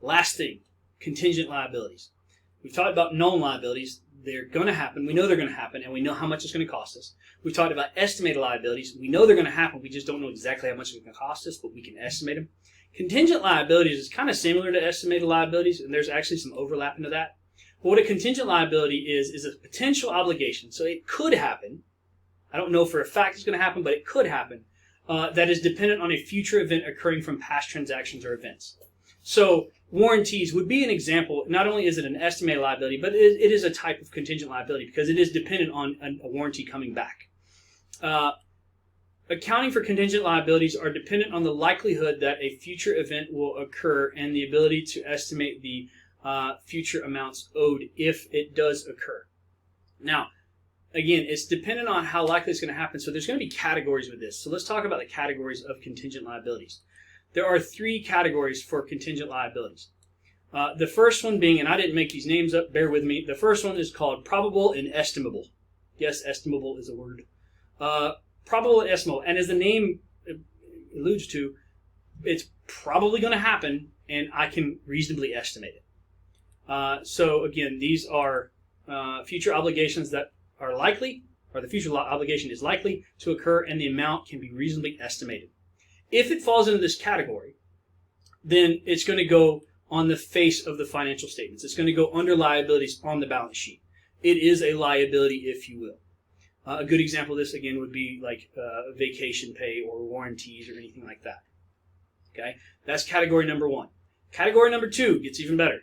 Last thing, contingent liabilities. We've talked about known liabilities. They're going to happen. We know they're going to happen, and we know how much it's going to cost us. We've talked about estimated liabilities. We know they're going to happen. We just don't know exactly how much it's going to cost us, but we can estimate them. Contingent liabilities is kind of similar to estimated liabilities, and there's actually some overlap into that. But what a contingent liability is a potential obligation. So it could happen. I don't know for a fact it's going to happen, but it could happen. That is dependent on a future event occurring from past transactions or events. So warranties would be an example. Not only is it an estimated liability, but it is a type of contingent liability because it is dependent on a warranty coming back. Accounting for contingent liabilities are dependent on the likelihood that a future event will occur and the ability to estimate the future amounts owed if it does occur. Now, again, it's dependent on how likely it's going to happen. So there's going to be categories with this. So let's talk about the categories of contingent liabilities. There are 3 categories for contingent liabilities. The first one being, and I didn't make these names up, bear with me. The first one is called probable and estimable. Yes, estimable is a word. Probable and estimable. And as the name alludes to, it's probably going to happen, and I can reasonably estimate it. So again, these are future obligations that are likely, or the future obligation is likely to occur, and the amount can be reasonably estimated. If it falls into this category, then it's going to go on the face of the financial statements. It's going to go under liabilities on the balance sheet. It is a liability, if you will. A good example of this, again, would be like vacation pay or warranties or anything like that. Okay, that's category number 1. Category number 2 gets even better.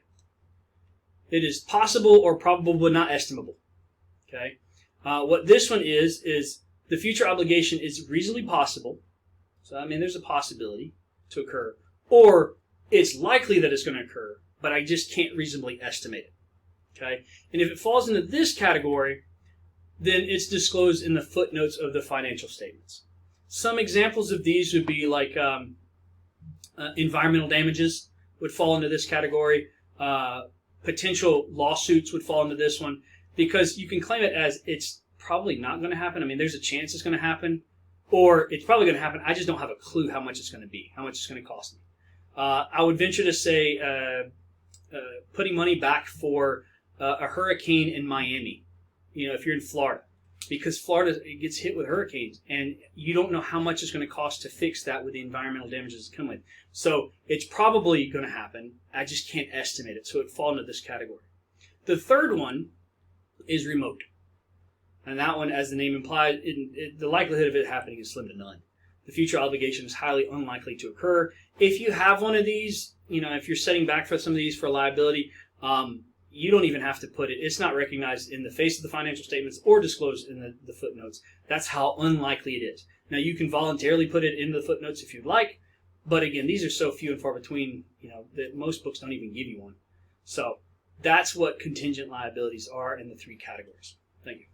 It is possible or probable but not estimable. Okay, what this one is the future obligation is reasonably possible. So, I mean, there's a possibility to occur. Or it's likely that it's going to occur, but I just can't reasonably estimate it. Okay? And if it falls into this category, then it's disclosed in the footnotes of the financial statements. Some examples of these would be like environmental damages would fall into this category. Potential lawsuits would fall into this one because you can claim it as it's probably not going to happen. I mean, there's a chance it's going to happen. Or it's probably going to happen. I just don't have a clue how much it's going to be, how much it's going to cost me. I would venture to say putting money back for a hurricane in Miami, if you're in Florida. Because Florida gets hit with hurricanes, and you don't know how much it's going to cost to fix that with the environmental damages that come with. So it's probably going to happen. I just can't estimate it. So it falls into this category. The third one is remote. And that one, as the name implies, the likelihood of it happening is slim to none. The future obligation is highly unlikely to occur. If you have one of these, if you're setting back for some of these for liability, you don't even have to put it. It's not recognized in the face of the financial statements or disclosed in the footnotes. That's how unlikely it is. Now, you can voluntarily put it in the footnotes if you'd like, but again, these are so few and far between, that most books don't even give you one. So that's what contingent liabilities are in the 3 categories. Thank you.